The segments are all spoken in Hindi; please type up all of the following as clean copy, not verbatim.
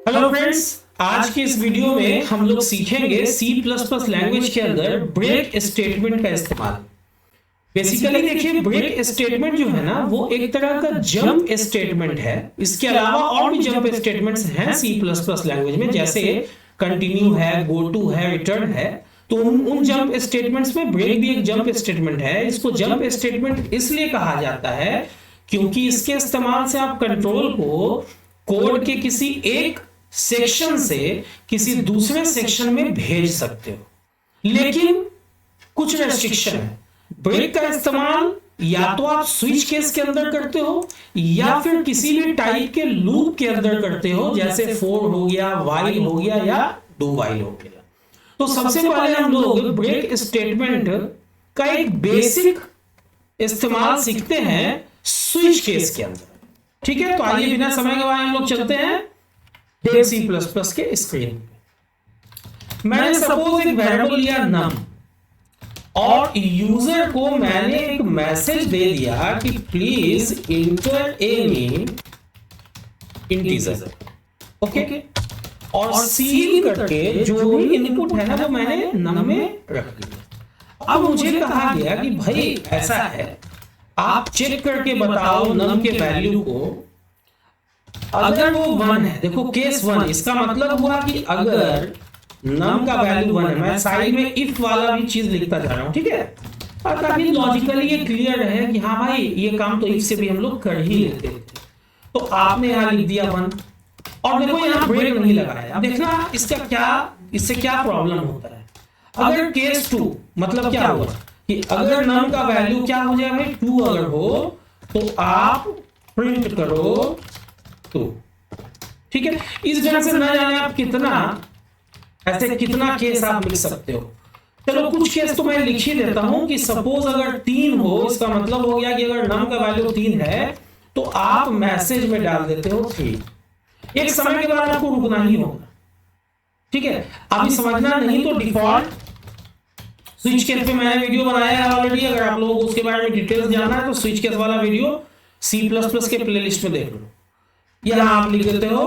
हेलो फ्रेंड्स, आज की इस वीडियो में हम लोग सीखेंगे सी प्लस प्लस लैंग्वेज के अंदर ब्रेक स्टेटमेंट का इस्तेमाल। बेसिकली देखिए, ब्रेक स्टेटमेंट जो है ना वो एक तरह का जंप स्टेटमेंट है। इसके अलावा और भी जंप स्टेटमेंट्स हैं सी प्लस प्लस लैंग्वेज में, जैसे कंटिन्यू है, गो टू है, रिटर्न है। तो उन जंप स्टेटमेंट्स में ब्रेक भी एक जंप स्टेटमेंट है। इसको जंप स्टेटमेंट इसलिए कहा जाता है क्योंकि इसके इस्तेमाल से आप कंट्रोल को कोड के किसी एक सेक्शन से किसी दूसरे सेक्शन में भेज सकते हो, लेकिन कुछ रेस्ट्रिक्शन है। ब्रेक का इस्तेमाल या तो आप स्विच केस के अंदर करते हो या फिर किसी भी टाइप के लूप के अंदर करते हो, जैसे फॉर हो गया, व्हाइल हो गया या डू व्हाइल हो गया। तो सबसे पहले हम लोग ब्रेक स्टेटमेंट का एक बेसिक इस्तेमाल सीखते हैं स्विच केस के अंदर। ठीक है, तो आइए बिना समय गवाए हम लोग चलते हैं सी प्लस प्लस के स्क्रीन पे। मैंने सपोज एक वेरिएबल लिया नम और यूजर को मैंने एक मैसेज दे दिया कि please inter any integer. Okay, और सील करके जो भी इनपुट है ना वो मैंने नम में रख दिया। अब मुझे कहा गया कि भाई ऐसा है, आप चेक करके बताओ नम के वैल्यू को। अगर वो 1 है, देखो केस 1, इसका मतलब हुआ कि अगर नम का वैल्यू 1 है, मैं साइड में इफ वाला भी चीज लिखता जा रहा हूं, ठीक है, और ताकि लॉजिकली ये क्लियर है कि हाँ भाई ये काम तो इफ से भी हम लोग कर ही लेते थे। तो आपने यहां लिख दिया 1 और देखो यहां ब्रेक नहीं लगाया। अब देखना इससे क्या प्रॉब्लम होता है। अगर केस 2 मतलब क्या हुआ कि अगर नम का वैल्यू क्या हो जाए भाई 2 अगर हो तो आप प्रिंट करो 2। ठीक है, इस ढंग से ना जाने आप कितना केस आप लिख सकते हो। चलो कुछ केस तो मैं लिख ही देता हूं कि सपोज अगर 3 हो, इसका मतलब हो गया कि अगर नम का वैल्यू 3 है तो आप मैसेज में डाल देते हो 3। एक समय के बाद आपको रुकना ही होगा। ठीक है, अभी समझना नहीं तो डिफॉल्ट स्विच केस पे मैंने वीडियो बनाया है ऑलरेडी। अगर आप लोगों को उसके बारे में डिटेल्स जानना है तो स्विच केस वाला वीडियो सी प्लस प्लस के प्लेलिस्ट में देख लो। यहां आप लिख देते हो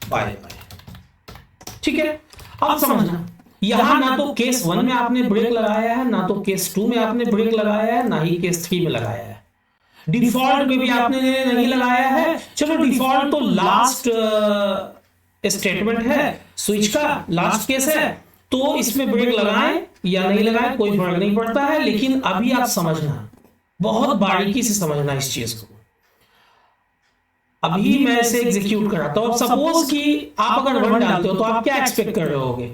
बाय बाय। ठीक है, अब समझना, यहां ना तो केस 1 में आपने ब्रेक लगाया है, ना तो केस 2 में आपने ब्रेक लगाया है, ना ही केस 3 में लगाया है। डिफॉल्ट में भी आपने नहीं लगाया है। चलो डिफॉल्ट तो लास्ट स्टेटमेंट है, स्विच का लास्ट केस है, तो इसमें ब्रेक लगाएं या नहीं लगाएं कोई फर्क नहीं पड़ता है। लेकिन अभी आप समझना, बहुत बारीकी से समझना इस चीज को। अभी मैं इसे एग्जीक्यूट कराता हूं। सपोज कि आप अगर 1 डालते हो तो आप क्या एक्सपेक्ट कर रहे होगे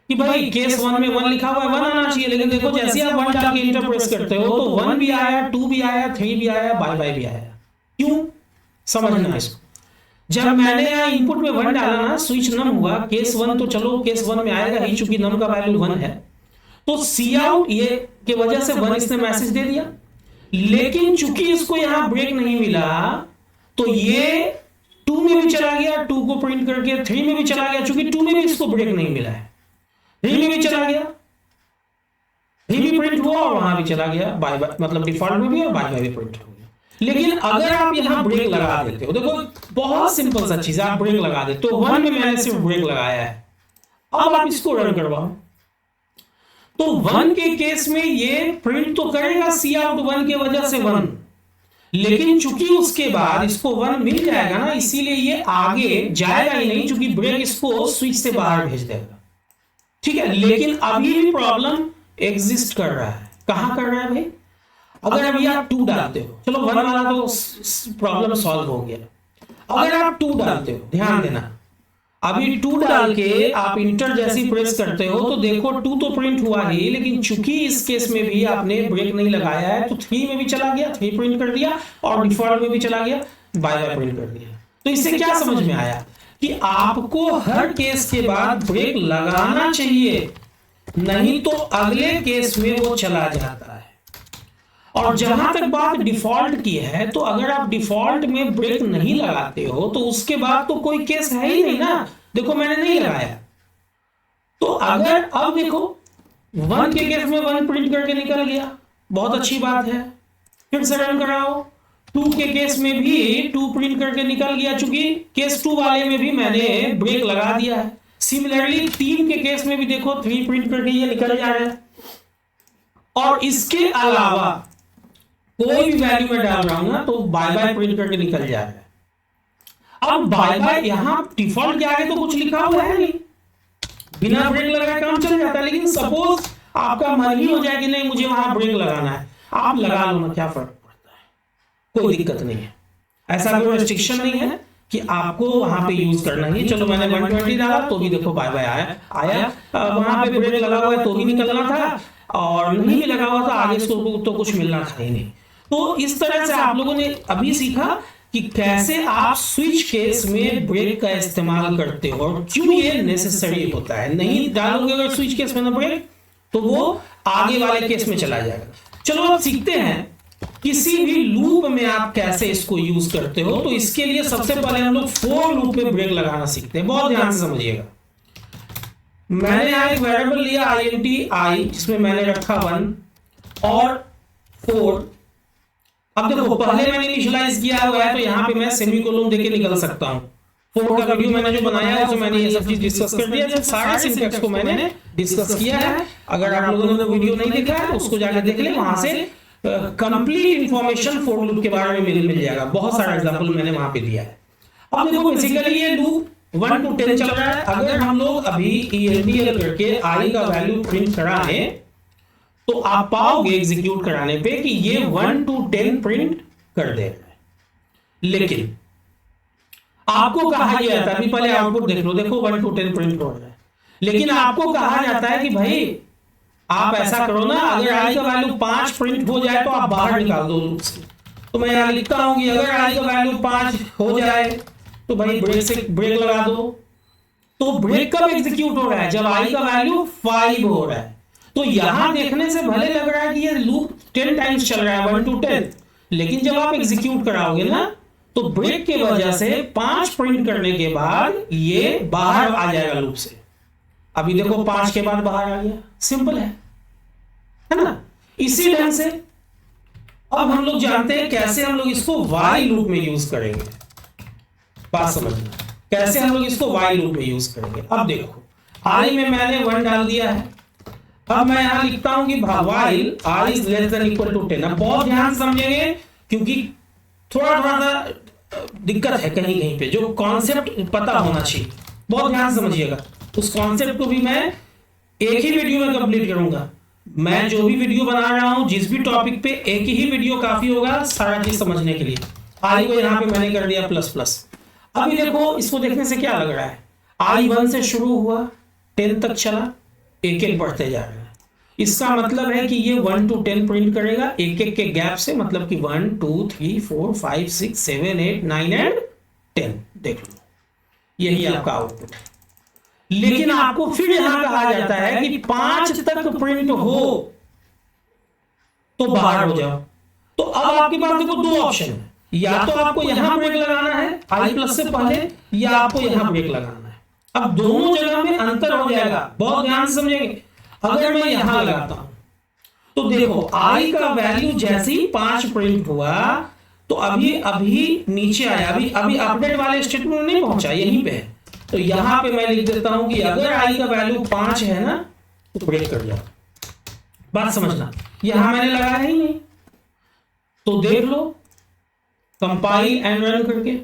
कि भाई केस 1 में 1 लिखा हुआ है, 1 आना चाहिए। लेकिन देखो जैसे आप 1 डाल के इंटर प्रेस करते हो तो 1 भी आया, 2 भी आया, 3 भी आया, बाय बाय भी आया। क्यों, समझना इसको। जब मैंने यहाँ इनपुट में 1 डाला ना, स्विच नम हुआ, केस 1 तो चलो केस 1 में आएगा ही, चूंकि नम का वैल्यू 1 है। तो सी आउट ये के वजह से 1 इसने मैसेज दे दिया। लेकिन चूंकि इसको यहां ब्रेक नहीं मिला तो ये 2 में भी चला गया, 2 को प्रिंट करके 3 में भी चला गया, चूंकि 2 में भी इसको ब्रेक नहीं मिला है। 3 में भी चला गया, 3 भी प्रिंट हुआ और वहां भी चला गया, बाय बाय मतलब डिफॉल्ट में भी और बाय बाय भी प्रिंट हो गया। लेकिन अगर आप यहां ब्रेक लगा देते हो, देखो बहुत सिंपल सा चीज है, आप ब्रेक लगा देते हो। 1 में मैंने सिर्फ ब्रेक लगाया है, अब आप इसको रन करवाओ तो 1 के केस में ये प्रिंट तो करेगा सी आउट 1 की वजह से 1, लेकिन चूंकि उसके बाद इसको 1 मिल जाएगा ना, इसीलिए ये आगे जाएगा ही नहीं, चूंकि ब्रेक इसको स्विच से बाहर भेज देगा। ठीक है, लेकिन अभी भी प्रॉब्लम एग्जिस्ट कर रहा है। कहां कर रहा है भाई, अगर अभी आप 2 डालते हो, चलो 1 वाला तो प्रॉब्लम सॉल्व हो गया। अगर आप 2 डालते हो, ध्यान देना, अभी 2 डाल के आप इंटर जैसी प्रेस करते हो तो देखो 2 तो प्रिंट हुआ ही, लेकिन चूंकि इस केस में भी आपने ब्रेक नहीं लगाया है तो 3 में भी चला गया, 3 प्रिंट कर दिया, और डिफॉल्ट में भी चला गया, बाय बाय प्रिंट कर दिया। तो इससे क्या समझ में आया कि आपको हर केस के बाद ब्रेक लगाना चाहिए, नहीं तो अगले केस में वो चला जाता है। और जहां तक बात डिफॉल्ट की है, तो अगर आप डिफॉल्ट में ब्रेक नहीं लगाते हो तो उसके बाद तो कोई केस है ही नहीं ना। देखो मैंने नहीं लगाया, तो अगर अब देखो 1 के केस में 1 प्रिंट करके निकल गया, बहुत अच्छी बात है। फिर से रन कराओ, 2 के केस में भी 2 प्रिंट करके निकल गया, चूंकि केस 2 वाले में भी मैंने ब्रेक लगा दिया है। सिमिलरली 3 के केस में भी देखो 3 प्रिंट करके ये निकल जा रहा है। और इसके अलावा कोई भी वैल्यू में डाल रहा हूं ना तो बाय बाय प्रिंट करके निकल जा रहा है। अब बाय बाय यहां डिफॉल्ट के आगे तो कुछ लिखा हुआ है नहीं, बिना ब्रेक लगाए काम चल जाता है। लेकिन सपोज आपका मन ही हो जाए कि नहीं मुझे वहां ब्रेक लगाना है, आप लगा लो ना, क्या फर्क पड़ता है, कोई दिक्कत नहीं है। ऐसा कोई रेस्ट्रिक्शन नहीं है कि आपको वहां पे यूज करना ही। चलो मैंने 120 डाला तो भी देखो बाय बाय आया वहां पे ब्रेक लगा हुआ है तो भी निकलना था, और नहीं भी लगा हुआ था आगे से तो कुछ मिलना था ही नहीं। तो इस तरह से आप लोगों ने अभी सीखा कि कैसे आप स्विच केस में ब्रेक का इस्तेमाल करते हो और क्यों ये नेसेसरी होता है। नहीं डालोगे अगर स्विच केस में ना ब्रेक तो वो आगे वाले केस में चला जाएगा। चलो अब सीखते हैं किसी भी लूप में आप कैसे इसको यूज करते हो। तो इसके लिए सबसे पहले हम लोग फॉर लूप में ब्रेक लगाना सीखते हैं। बहुत ध्यान से समझिएगा। मैंने यहां एक वेरिएबल लिया int I, जिसमें मैंने रखा 1 और 4। अब देखो पहले मैंने इनिशियलाइज किया हुआ है तो यहां पे मैं सेमीकोलन देके निकल सकता हूं। 4 का वीडियो मैंने जो बनाया है उसमें मैंने ये सब चीज डिस्कस कर दिया है, सारे सिंटैक्स को मैंने डिस्कस किया है। अगर आप लोगों ने वीडियो नहीं देखा है तो उसको जाकर देख ले, वहां से कंप्लीट इंफॉर्मेशन फॉर लूप के बारे में मिल जाएगा। बहुत सारा एग्जांपल मैंने वहां पे दिया है। अब देखो बेसिकली ये लूप 1 to 10 चल रहा है। अगर हम लोग अभी ELDL करके I का वैल्यू प्रिंट कराएं तो आप पाओगे एग्जीक्यूट कराने पे कि ये 1 to 10 प्रिंट कर दे रहा है। लेकिन आपको कहा जाता है, अभी पहले आउटपुट देख लो, देखो 1 to 10 प्रिंट हो रहा है। लेकिन आपको कहा जाता है कि भाई आप ऐसा करो ना, अगर I का वैल्यू 5 प्रिंट हो जाए तो आप बाहर निकाल दो लूप से। तो मैं यहां लिखता हूं कि अगर I का वैल्यू 5 हो जाए तो भाई ब्रेक लगा दो। तो ब्रेक कब एग्जीक्यूट हो रहा है? जब I का वैल्यू 5 हो रहा है। तो यहां देखने से भले लग रहा है कि ये लूप 10 टाइम्स चल रहा है 1 to 10, लेकिन जब आप एग्जीक्यूट कराओगे ना तो ब्रेक की वजह से 5 प्रिंट करने के बाद ये बाहर आ जाएगा लूप से। अभी देखो 5 के बाद बाहर आ गया। सिंपल है ना? इसी ढंग से अब हम लोग जानते हैं कैसे हम लोग इसको while लूप में यूज करेंगे। बात समझना, कैसे हम लोग इसको while लूप में यूज करेंगे। अब देखो I में मैंने 1 डाल दिया है। अब मैं यहां लिखता हूं कि while I is less than equal to 10। अब बहुत ध्यान समझेंगे क्योंकि थोड़ा सा दिक्कत है कहीं कहीं पे, जो कॉन्सेप्ट पता होना चाहिए। बहुत ध्यान समझिएगा, उस कॉन्सेप्ट को भी मैं एक ही वीडियो में कंप्लीट करूंगा। मैं जो भी वीडियो बना रहा हूं जिस भी टॉपिक पे, एक ही वीडियो काफी होगा सारा चीज समझने के लिए। I को यहां पे मैंने कर दिया प्लस। अभी देखो इसको देखने से क्या लग रहा है, I 1 से शुरू हुआ 10 तक चला, एक बढ़ते जा रहा है। इसका मतलब है कि ये 1 to 10 प्रिंट करेगा एक के गैप से, मतलब कि 1 2 3 4 5 6 7 8 9 एंड 10। देख लो यही आपका आउटपुट है। लेकिन आपको फिर यहां कहा जाता है कि 5 तक प्रिंट हो तो बाहर हो जाओ। तो अब आपके पास देखो 2 ऑप्शन है, या तो आपको यहां ब्रेक लगाना है I प्लस से पहले, या आपको यहां ब्रेक लगाना है। अब दोनों जगह में अंतर हो जाएगा, बहुत ध्यान से समझेंगे। अगर मैं यहां लगाता हूं तो देखो I का वैल्यू जैसे ही 5 प्रिंट हुआ तो अभी नीचे आया, अभी अपडेट वाले स्टेटमेंट नहीं पहुंचा, यहीं पे है। तो यहां पे मैं लिख देता हूं कि अगर I का वैल्यू 5 है ना तो ब्रेक कर जाओ। बात समझना, यहां मैंने लगाया ही नहीं। तो देख लो कंपाइल एंड रन करके,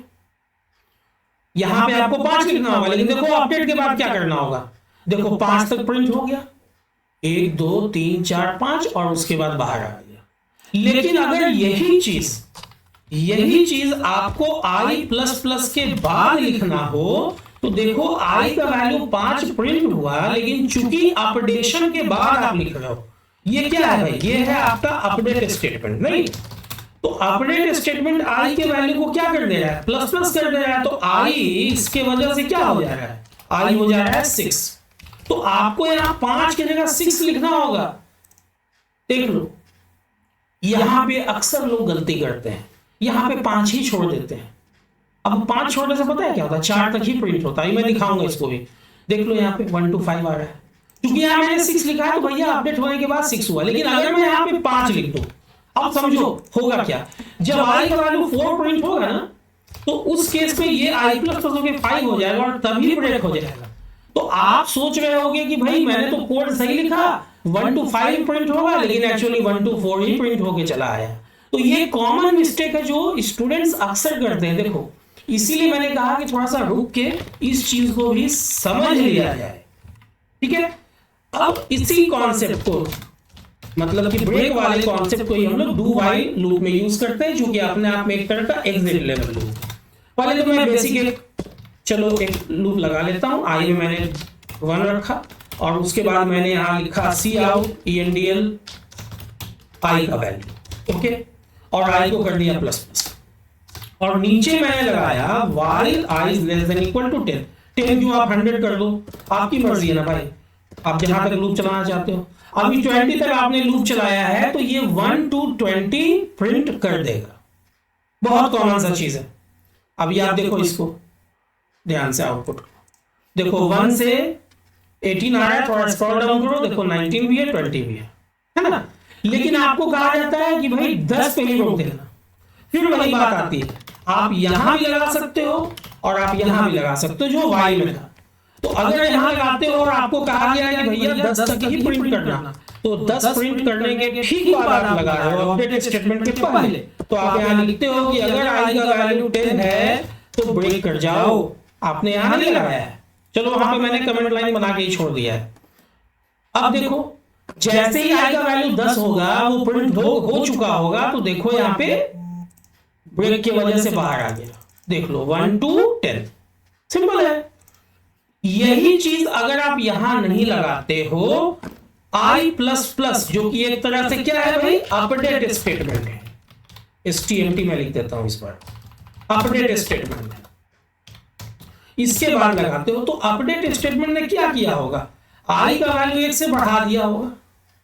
यहां पे आपको 5 लिखना होगा, लेकिन देखो अपडेट के बाद क्या करना होगा। देखो 5 तक प्रिंट हो गया, 1 2 3 4 5, और उसके बाद बाहर आ गया। लेकिन अगर यही चीज आपको I प्लस प्लस के बाद लिखना हो तो देखो I का वैल्यू 5 प्रिंट हुआ, लेकिन चूंकि अपडेशन के बाद आप लिख रहे हो, ये क्या है भाई, ये है आपका अपडेट स्टेटमेंट। नहीं तो अपडेट स्टेटमेंट I के वैल्यू को क्या कर दे रहा है, प्लस प्लस कर दे रहा है। तो I इसके वजह से क्या हो जा रहा है, I हो जा रहा है 6। तो आपको यहां 5 की जगह 6 लिखना होगा। देख लो यहां पे अक्सर लोग गलती करते हैं, यहां पे 5 ही छोड़ देते हैं। अब 5 छोड़ने से पता है क्या होता है, 4 तक ही प्रिंट होता है। मैं दिखाऊंगा इसको भी। देख लो यहाँ पे 1 to 5 आ रहा है, क्योंकि यहां मैंने 6 लिखा है तो भैया अपडेट होने के बाद 6 हुआ। लेकिन अगर मैं यहाँ पे 5 लिख दूं, अब समझो होगा क्या, जब i का वैल्यू 4 प्रिंट होगा ना, तो उस केस में ये i प्लस प्लस होके 5 हो जाएगा और तभी ब्रेक हो जाएगा। तो आप सोच रहे होगे कि भाई मैंने तो कोड सही लिखा, 1 to 5 प्रिंट होगा, लेकिन एक्चुअली 1 to 4 ही प्रिंट होके चला आया। तो ये कॉमन मिस्टेक है जो स्टूडेंट्स अक्सर करते हैं। देखो, इसीलिए मैंने कहा कि थोड़ा सा रुक के इस चीज को भी समझ लिया जाए, ठीक है। अब इसी कॉन्सेप्ट को, मतलब कि ब्रेक वाले कॉन्सेप्ट को ही हम लोग डू व्हाइल लूप में यूज करते हैं, जो कि अपने आप में एक तरह का एग्जिट लेवल लूप। पहले तो मैं बेसिक एक लूप लगा लेता हूं। आई में मैंने 1 रखा और उसके बाद मैंने यहां लिखा सी आउट ENDL आई का वैल्यू, ओके, और आई को कर दिया प्लस प्लस, और नीचे मैंने लगाया while i is less than equal to 10। 10 जो आप 100 कर दो, आपकी मर्जी है ना भाई, आप जहां तक लूप चलाना चाहते हो। अभी 20 तक आपने लूप चलाया है तो ये 1 to 20 प्रिंट कर देगा। बहुत कॉमन सा चीज है। अभी आप देखो इसको ध्यान से, आउटपुट देखो 1 से 18 आ रहा है, थोड़ा स्क्रॉल डाउन करो, देखो 19 भी है, 20 भी है ना। लेकिन आपको कहा जाता है कि भाई 10 पे ही रोक देना। फिर वही बात आती है, आप यहां भी लगा सकते हो और आप यहां भी लगा सकते हो जो वाई में था। तो अगर यहां लगाते हो और आपको कहा गया कि भैया 10 तक ही प्रिंट करना, तो 10 प्रिंट करने के ठीक बाद आप लगा रहे हो अपडेट स्टेटमेंट के पहले, तो आप यहां लिखते हो कि अगर i का वैल्यू 10 है तो ब्रेक कर जाओ। आपने यहां नहीं लगाया है, चलो वहां पे मैंने कमेंट लाइन बना के ही छोड़ दिया है। अब देखो जैसे ही i का वैल्यू 10 होगा, वो प्रिंट हो चुका होगा, तो देखो यहां पे ब्रेक की वजह से बाहर आ गया। देख लो 1 to 10, सिंपल है। यही चीज अगर आप यहां नहीं लगाते हो, i प्लस प्लस जो कि एक तरह से क्या है भाई, अपडेट स्टेटमेंट है। STMT में लिख देता हूं इस बार, अपडेट स्टेटमेंट है। इसके बाद लगाते हो तो अपडेट स्टेटमेंट ने क्या किया होगा, i का वैल्यू 1 से बढ़ा दिया होगा,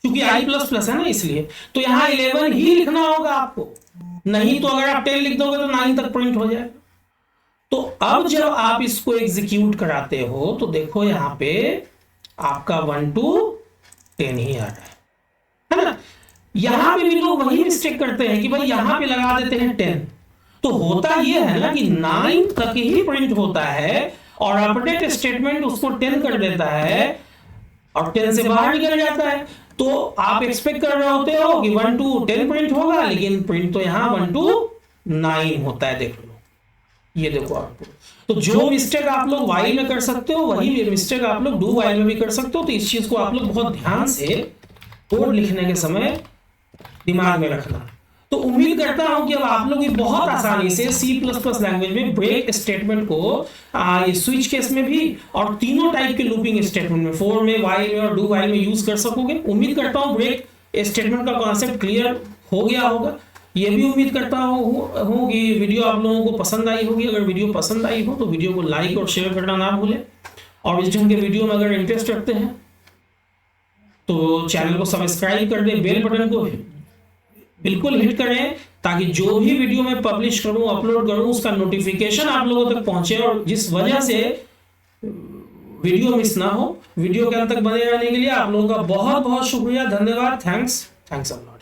क्योंकि i प्लस प्लस है ना, इसलिए तो यहां 11 ही लिखना होगा आपको। नहीं तो अगर आप 10 लिख दोगे तो 9 तक प्रिंट हो जाएगा। तो अब जब आप इसको एग्जीक्यूट कराते हो तो देखो यहां पे आपका 1 to 10 ही आ रहा है ना। यहां पे भी लोग वही मिस्टेक करते हैं कि भाई यहां पे लगा देते हैं 10, तो होता ये है ना कि 9 तक ही प्रिंट होता है और अपडेट स्टेटमेंट उसको 10 कर देता है और 10 से बाहर निकल जाता है। तो आप एक्सपेक्ट कर रहे होते हो कि 1 to 10 प्रिंट होगा, लेकिन प्रिंट तो यहां 1 to 9 होता है। देख लो, ये देखो आपको। तो जो मिस्टेक आप लोग वाइल में कर सकते हो, वही मिस्टेक आप लोग डू वाइल में भी कर सकते हो। तो इस चीज को आप लोग बहुत ध्यान से कोड लिखने के समय दिमाग में रखना। तो उम्मीद करता हूं कि अब आप लोग बहुत आसानी से C++ लैंग्वेज में ब्रेक स्टेटमेंट को स्विच केस में भी और तीनों टाइप के लूपिंग स्टेटमेंट में, फॉर में, वाइल में और डू वाइल में यूज कर सकोगे। उम्मीद करता हूं ब्रेक स्टेटमेंट का कॉन्सेप्ट क्लियर हो गया होगा। ये भी उम्मीद करता हूं कि वीडियो आप लोगों को पसंद आई होगी। अगर वीडियो पसंद आई हो तो वीडियो को लाइक और शेयर करना ना भूलें, और इस ढंग के वीडियो में अगर इंटरेस्ट रखते हैं तो चैनल को सब्सक्राइब कर दें, बेल बटन को बिल्कुल हिट करें, ताकि जो भी वीडियो मैं पब्लिश करूं, अपलोड करूं, उसका नोटिफिकेशन आप लोगों तक पहुंचे और जिस वजह से वीडियो मिस ना हो। वीडियो के अंत तक बने रहने के लिए आप लोगों का बहुत बहुत शुक्रिया, धन्यवाद। Thanks a lot.